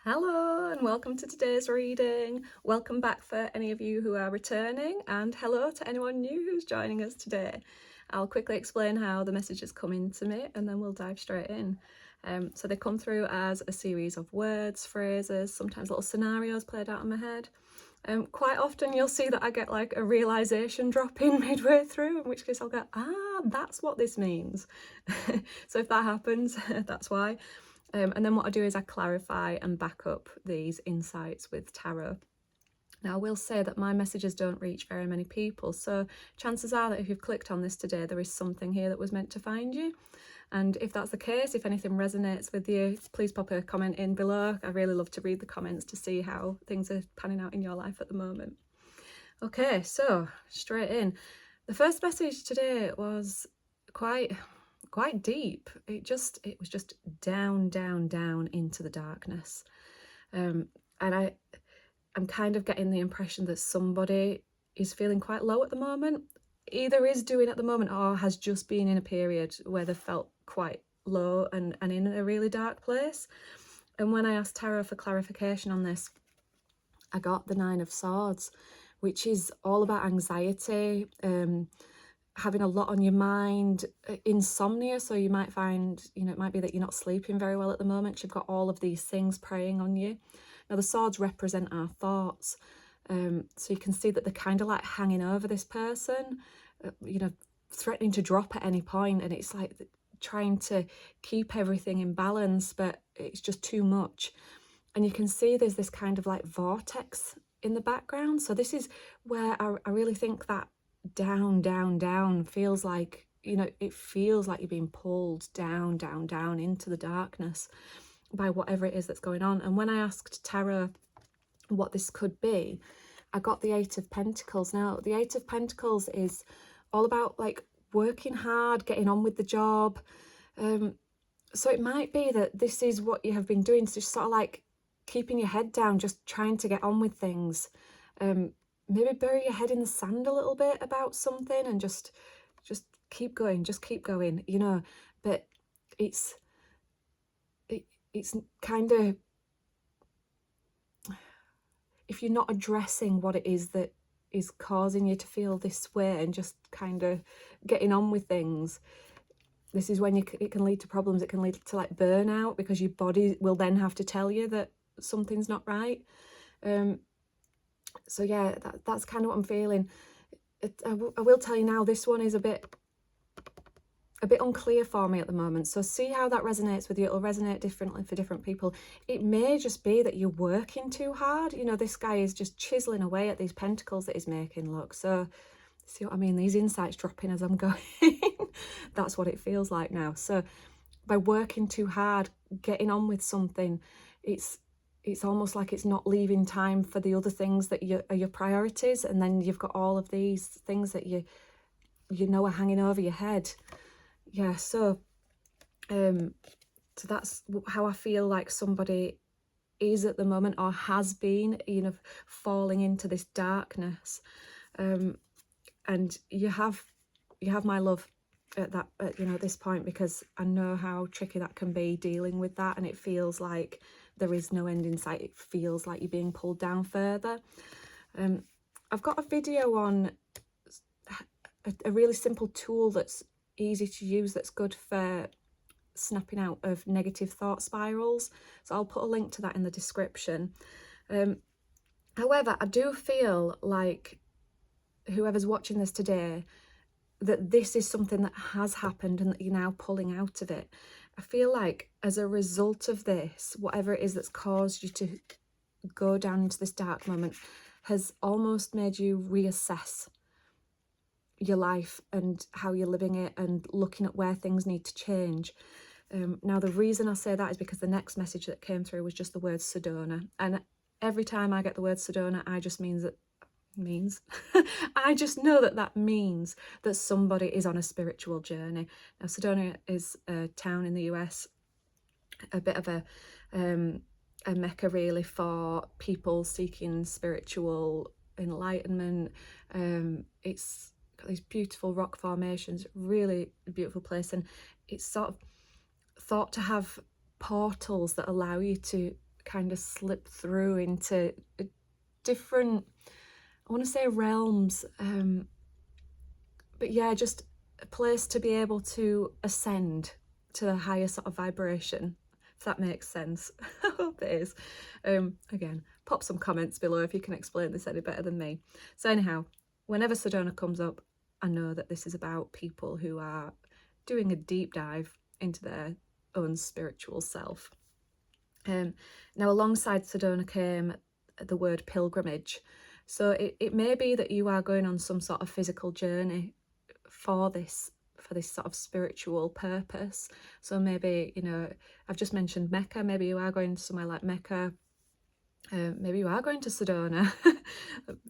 Hello and welcome to today's reading. Welcome back for any of you who are returning, and hello to anyone new who's joining us today. I'll quickly explain how the messages come into me and then we'll dive straight in. So they come through as a series of words, phrases, sometimes little scenarios played out in my head. Quite often you'll see that I get like a realisation drop in midway through, in which case I'll go, that's what this means. So if that happens, that's why. And then what I do is I clarify and back up these insights with tarot. Now, I will say that my messages don't reach very many people, so chances are that if you've clicked on this today, there is something here that was meant to find you. And if that's the case, if anything resonates with you, please pop a comment in below. I really love to read the comments to see how things are panning out in your life at the moment. Okay, so straight in. The first message today was quite deep. It was just down into the darkness. And I'm kind of getting the impression that somebody is feeling quite low at the moment, either is doing at the moment or has just been in a period where they felt quite low and in a really dark place. And when I asked Tarot for clarification on this, I got the 9 of Swords, which is all about anxiety, having a lot on your mind, insomnia. So you might find, it might be that you're not sleeping very well at the moment. You've got all of these things preying on you. Now, the swords represent our thoughts. So you can see that they're kind of like hanging over this person, threatening to drop at any point. And it's like trying to keep everything in balance, but it's just too much. And you can see there's this kind of like vortex in the background. So this is where I really think that down feels like, it feels like you're being pulled down into the darkness by whatever it is that's going on. And when I asked Tarot what this could be, I got the 8 of Pentacles. Now, the 8 of Pentacles is all about like working hard, getting on with the job. So it might be that this is what you have been doing, so just sort of like keeping your head down, just trying to get on with things. Maybe bury your head in the sand a little bit about something and just keep going, but it's kind of, if you're not addressing what it is that is causing you to feel this way and just kind of getting on with things, this is when it can lead to problems. It can lead to like burnout, because your body will then have to tell you that something's not right. So yeah, that's kind of what I'm feeling. I will tell you now, this one is a bit unclear for me at the moment. So see how that resonates with you. It'll resonate differently for different people. It may just be that you're working too hard. This guy is just chiseling away at these pentacles that he's making. Look, so see what I mean? These insights dropping as I'm going. That's what it feels like now. So by working too hard, getting on with something, it's almost like it's not leaving time for the other things that are your priorities, and then you've got all of these things that you know are hanging over your head. Yeah, so that's how I feel like somebody is at the moment, or has been, falling into this darkness. And you have my love at this point, because I know how tricky that can be, dealing with that, and it feels like there is no end in sight. It feels like you're being pulled down further. I've got a video on a really simple tool that's easy to use, that's good for snapping out of negative thought spirals, so I'll put a link to that in the description. However, I do feel like whoever's watching this today, that this is something that has happened and that you're now pulling out of it. I feel like as a result of this, whatever it is that's caused you to go down into this dark moment has almost made you reassess your life and how you're living it, and looking at where things need to change. Now, the reason I say that is because the next message that came through was just the word Sedona. And every time I get the word Sedona, I just I just know that means that somebody is on a spiritual journey. Now, Sedona is a town in the US, a bit of a mecca really for people seeking spiritual enlightenment. It's got these beautiful rock formations, really beautiful place, and it's sort of thought to have portals that allow you to kind of slip through into different, I want to say realms, but yeah, just a place to be able to ascend to the higher sort of vibration, if that makes sense. I hope it is. Again, pop some comments below if you can explain this any better than me. So anyhow, whenever Sedona comes up, I know that this is about people who are doing a deep dive into their own spiritual self. Now, alongside Sedona came the word pilgrimage. So it may be that you are going on some sort of physical journey for this sort of spiritual purpose. So maybe, you know, I've just mentioned Mecca. Maybe you are going somewhere like Mecca. Maybe you are going to Sedona.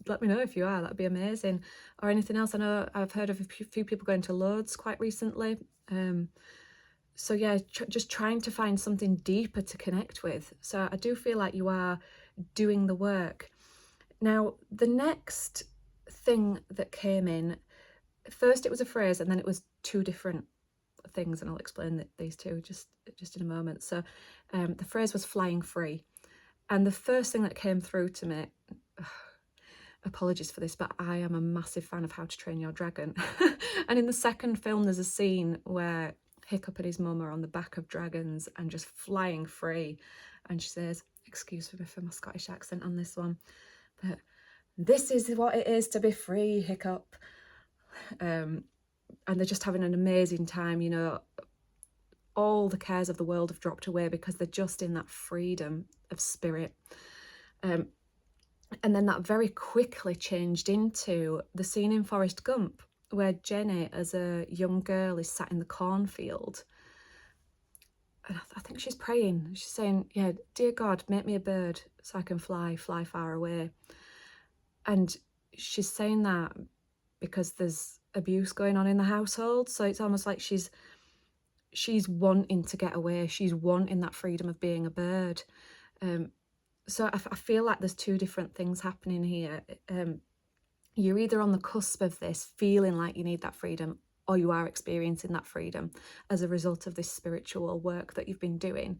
Let me know if you are, that'd be amazing. Or anything else. I know I've heard of a few people going to Lourdes quite recently. So yeah, just trying to find something deeper to connect with. So I do feel like you are doing the work. Now, the next thing that came in, first it was a phrase and then it was two different things, and I'll explain these two just in a moment. So the phrase was flying free. And the first thing that came through to me, apologies for this, but I am a massive fan of How to Train Your Dragon. And in the second film, there's a scene where Hiccup and his mum are on the back of dragons and just flying free. And she says, excuse me for my Scottish accent on this one, but this is what it is to be free, Hiccup. And they're just having an amazing time, you know. All the cares of the world have dropped away because they're just in that freedom of spirit. And then that very quickly changed into the scene in Forrest Gump where Jenny, as a young girl, is sat in the cornfield. And I think she's praying. She's saying, yeah, dear God, make me a bird so I can fly far away. And she's saying that because there's abuse going on in the household. So it's almost like she's wanting to get away. She's wanting that freedom of being a bird. So I feel like there's two different things happening here. You're either on the cusp of this, feeling like you need that freedom, or you are experiencing that freedom as a result of this spiritual work that you've been doing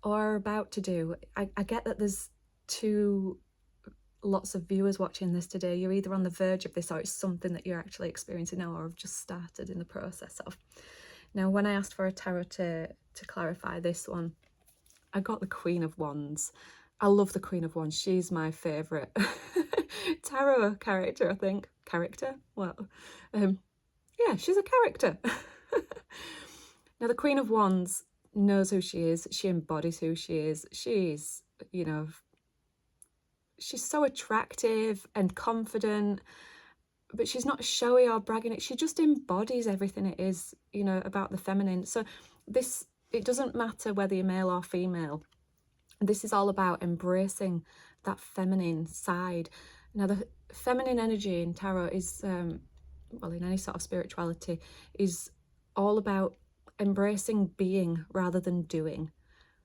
or are about to do. I get that there's lots of viewers watching this today. You're either on the verge of this or it's something that you're actually experiencing now or have just started in the process of. Now, when I asked for a tarot to clarify this one, I got the Queen of Wands. I love the Queen of Wands. She's my favourite tarot character, I think. Character? Well, yeah, she's a character. Now, the Queen of Wands knows who she is. She embodies who she is. She's, you know, she's so attractive and confident, but she's not showy or bragging. She just embodies everything it is, you know, about the feminine. So it doesn't matter whether you're male or female. This is all about embracing that feminine side. Now, the feminine energy in tarot is, well, in any sort of spirituality, is all about embracing being rather than doing.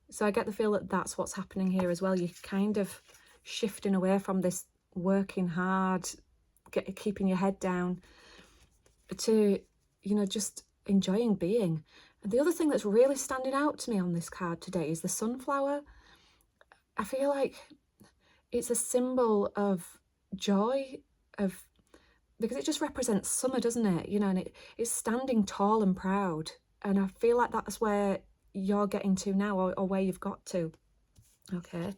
So I get the feel that that's what's happening here as well. You're kind of shifting away from this working hard, keeping your head down, to, you know, just enjoying being. And the other thing that's really standing out to me on this card today is the sunflower. I feel like it's a symbol of joy, because it just represents summer, doesn't it? You know, and it's standing tall and proud. And I feel like that's where you're getting to now, or where you've got to. Okay.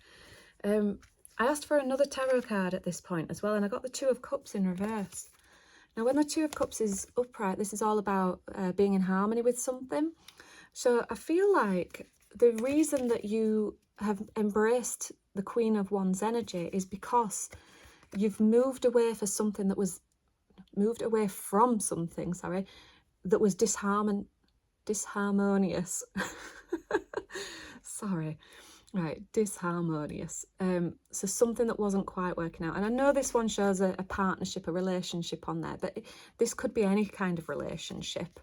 I asked for another tarot card at this point as well, and I got the Two of Cups in reverse. Now, when the Two of Cups is upright, this is all about being in harmony with something. So I feel like the reason that you have embraced the Queen of Wands energy is because you've moved away from something that was disharmonious. Sorry. Right, disharmonious. So something that wasn't quite working out. And I know this one shows a partnership, a relationship on there, but this could be any kind of relationship.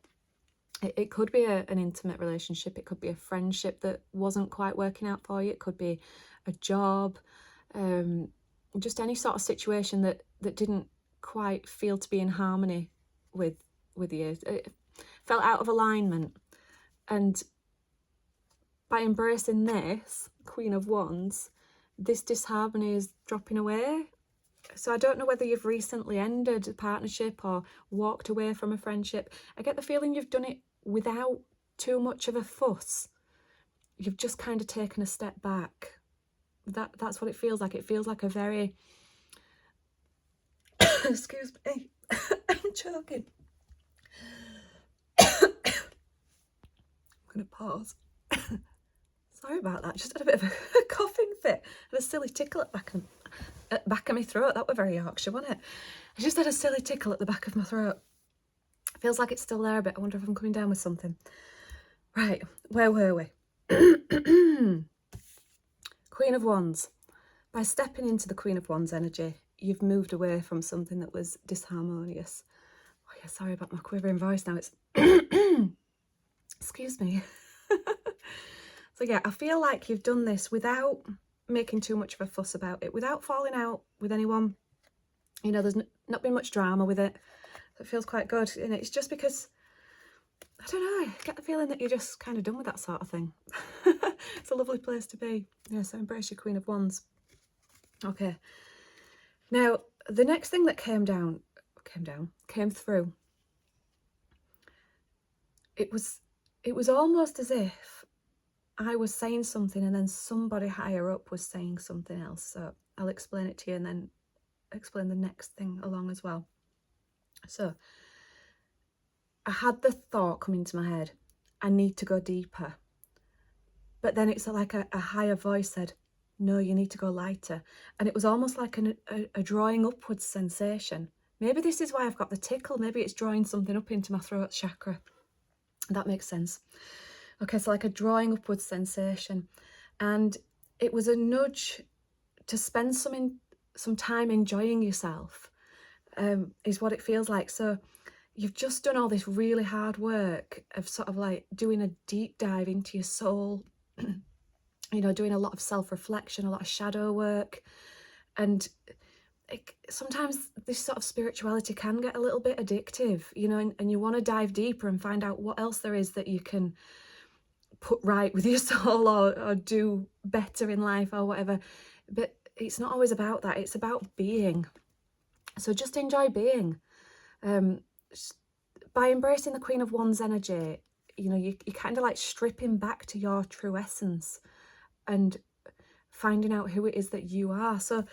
It could be an intimate relationship. It could be a friendship that wasn't quite working out for you. It could be a job, just any sort of situation that didn't quite feel to be in harmony with you. It felt out of alignment. And by embracing this Queen of Wands, this disharmony is dropping away. So I don't know whether you've recently ended a partnership or walked away from a friendship. I get the feeling you've done it without too much of a fuss. You've just kind of taken a step back. That's what it feels like. It feels like a very... Excuse me. I'm choking. I'm going to pause. Sorry about that. Just had a bit of a coughing fit and a silly tickle at the back of my throat. That were very Yorkshire, wasn't it? I just had a silly tickle at the back of my throat. Feels like it's still there a bit. I wonder if I'm coming down with something. Right, where were we? Queen of Wands. By stepping into the Queen of Wands energy, you've moved away from something that was disharmonious. Oh yeah, sorry about my quivering voice now. It's... Excuse me. So yeah, I feel like you've done this without making too much of a fuss about it, without falling out with anyone. You know, there's not been much drama with it. It feels quite good. And it's just because, I don't know, I get the feeling that you're just kind of done with that sort of thing. It's a lovely place to be. Yeah, so embrace your Queen of Wands. Okay. Now, the next thing that came through, it was almost as if I was saying something and then somebody higher up was saying something else. So I'll explain it to you and then explain the next thing along as well. So I had the thought come into my head, I need to go deeper. But then it's like a higher voice said, no, you need to go lighter. And it was almost like a drawing upwards sensation. Maybe this is why I've got the tickle. Maybe it's drawing something up into my throat chakra. That makes sense. Okay, so like a drawing upwards sensation. And it was a nudge to spend some time enjoying yourself, is what it feels like. So you've just done all this really hard work of sort of like doing a deep dive into your soul, you know, doing a lot of self-reflection, a lot of shadow work. And sometimes this sort of spirituality can get a little bit addictive, you know, and you want to dive deeper and find out what else there is that you can put right with your soul or do better in life or whatever. But it's not always about that. It's about being. So just enjoy being. By embracing the Queen of Wands energy, you know, you're kind of like stripping back to your true essence and finding out who it is that you are. So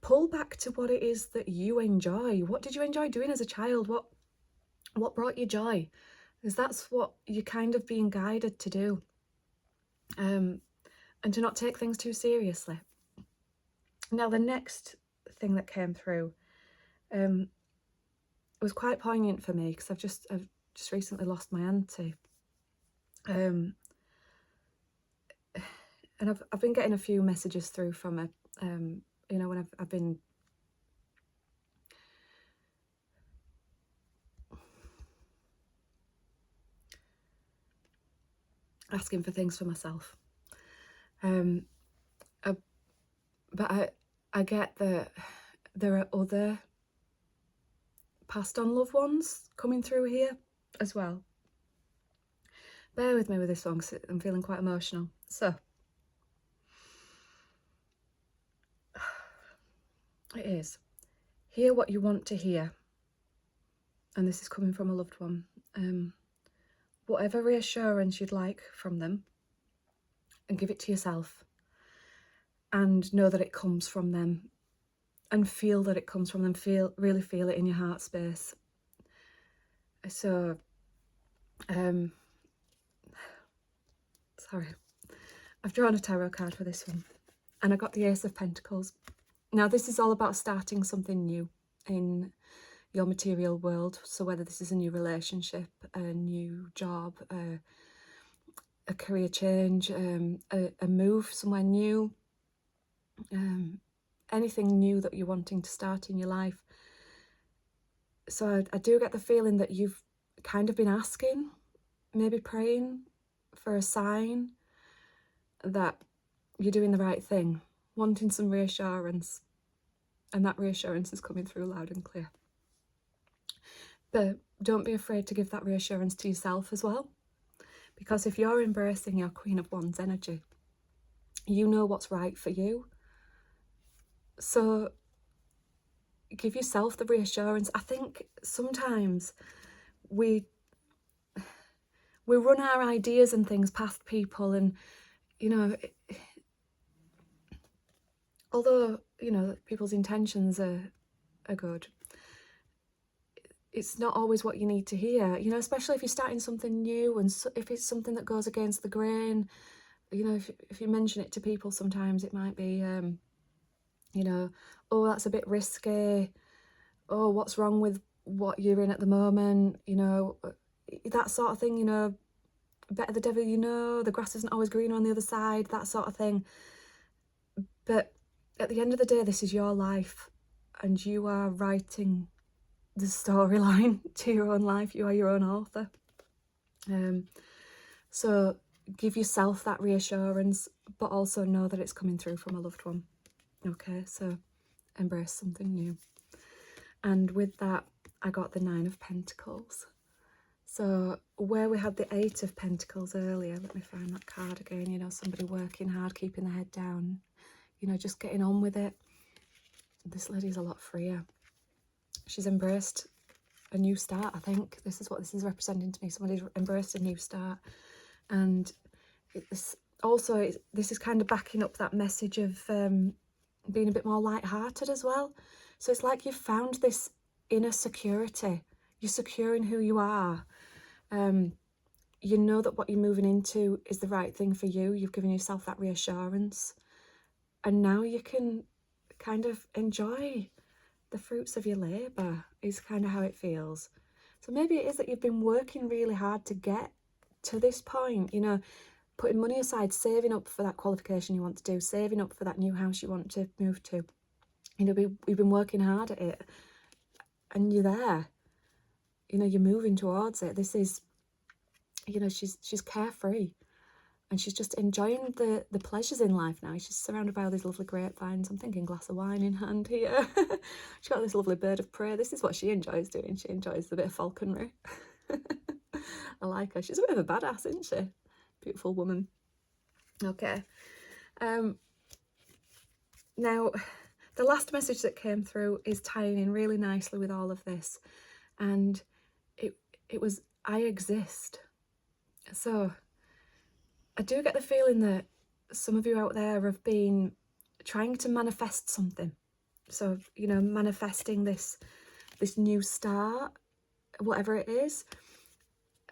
pull back to what it is that you enjoy. What did you enjoy doing as a child? What brought you joy? Because that's what you're kind of being guided to do. And to not take things too seriously. Now, the next thing that came through was quite poignant for me because I've just recently lost my auntie. And I've been getting a few messages through from her, you know, when I've been asking for things for myself. But I get that there are other passed on loved ones coming through here as well. Bear with me with this one because I'm feeling quite emotional. So, it is. Hear what you want to hear. And this is coming from a loved one. Whatever reassurance you'd like from them, and give it to yourself. And know that it comes from them. And feel that it comes from them. Really feel it in your heart space. So, sorry. I've drawn a tarot card for this one. And I got the Ace of Pentacles. Now, this is all about starting something new in your material world. So whether this is a new relationship, a new job, a career change, a move somewhere new, anything new that you're wanting to start in your life. So I do get the feeling that you've kind of been asking, maybe praying for a sign that you're doing the right thing, wanting some reassurance, and that reassurance is coming through loud and clear. But don't be afraid to give that reassurance to yourself as well, because if you're embracing your Queen of Wands energy, You know what's right for you. So give yourself the reassurance. I think sometimes we run our ideas and things past people, and although people's intentions are good, it's not always what you need to hear, especially if you're starting something new, and if it's something that goes against the grain. If you mention it to people, sometimes it might be oh, that's a bit risky, oh, what's wrong with what you're in at the moment, that sort of thing. Better the devil you know, the grass isn't always greener on the other side, that sort of thing. But at the end of the day, this is your life, and you are writing the storyline to your own life. You are your own author. So give yourself that reassurance, but also know that it's coming through from a loved one. Okay, so embrace something new. And with that, I got the 9 of Pentacles. So where we had the 8 of Pentacles earlier, let me find that card again, somebody working hard, keeping their head down, just getting on with it. This lady's a lot freer. She's embraced a new start, I think. This is what this is representing to me. Somebody's embraced a new start. And this is kind of backing up that message of being a bit more light-hearted as well. So it's like you've found this inner security. You're secure in who you are. You know that what you're moving into is the right thing for you. You've given yourself that reassurance. And now you can kind of enjoy the fruits of your labour, is kind of how it feels. So maybe it is that you've been working really hard to get to this point, putting money aside, saving up for that qualification you want to do, saving up for that new house you want to move to. We've been working hard at it, and you're there. You're moving towards it. This is, she's carefree, and she's just enjoying the pleasures in life now. She's surrounded by all these lovely grapevines. I'm thinking glass of wine in hand here. She's got this lovely bird of prey. This is what she enjoys doing. She enjoys the bit of falconry. I like her. She's a bit of a badass, isn't she? Beautiful woman. Okay. Now, the last message that came through is tying in really nicely with all of this. And it was, I exist. So I do get the feeling that some of you out there have been trying to manifest something. So, manifesting this new start, whatever it is.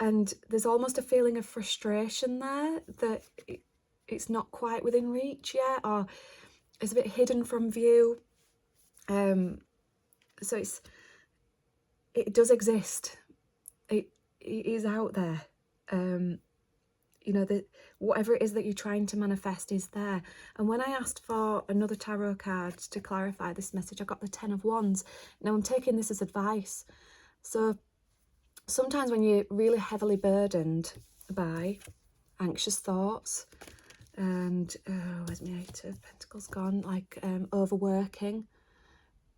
And there's almost a feeling of frustration there that it's not quite within reach yet, or it's a bit hidden from view. So it does exist. It is out there. That whatever it is that you're trying to manifest is there. And when I asked for another tarot card to clarify this message, I got the 10 of Wands. Now I'm taking this as advice. So sometimes when you're really heavily burdened by anxious thoughts and, where's my 8 of Pentacles gone? Like overworking,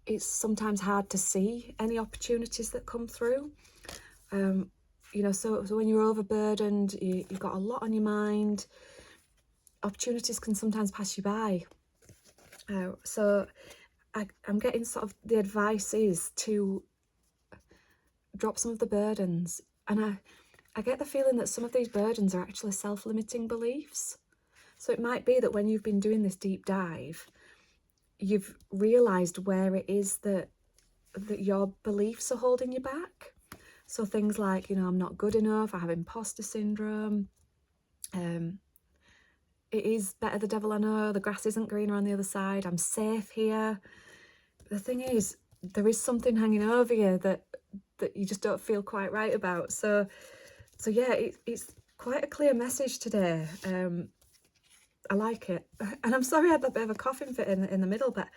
it's sometimes hard to see any opportunities that come through. So when you're overburdened, you've got a lot on your mind, opportunities can sometimes pass you by. So I'm getting sort of, the advice is to drop some of the burdens. And I get the feeling that some of these burdens are actually self-limiting beliefs. So it might be that when you've been doing this deep dive, you've realised where it is that your beliefs are holding you back. So things like, I'm not good enough, I have imposter syndrome, it is better the devil I know, the grass isn't greener on the other side, I'm safe here. The thing is, there is something hanging over you that you just don't feel quite right about. So yeah, it's quite a clear message today. I like it. And I'm sorry I had that bit of a coughing fit in the middle, but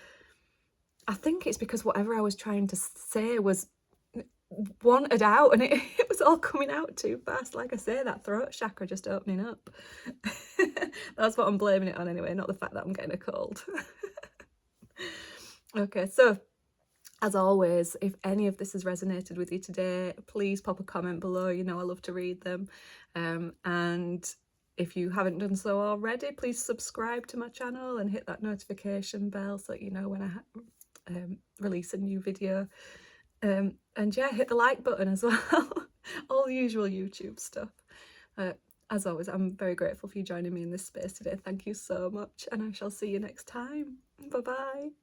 I think it's because whatever I was trying to say was wanted out, and it was all coming out too fast. Like I say, that throat chakra just opening up. That's what I'm blaming it on anyway, not the fact that I'm getting a cold. Okay, so as always, if any of this has resonated with you today, please pop a comment below. I love to read them. And if you haven't done so already, please subscribe to my channel and hit that notification bell so that you know when I release a new video. And yeah, hit the like button as well. All the usual YouTube stuff. As always, I'm very grateful for you joining me in this space today. Thank you so much, and I shall see you next time. Bye bye.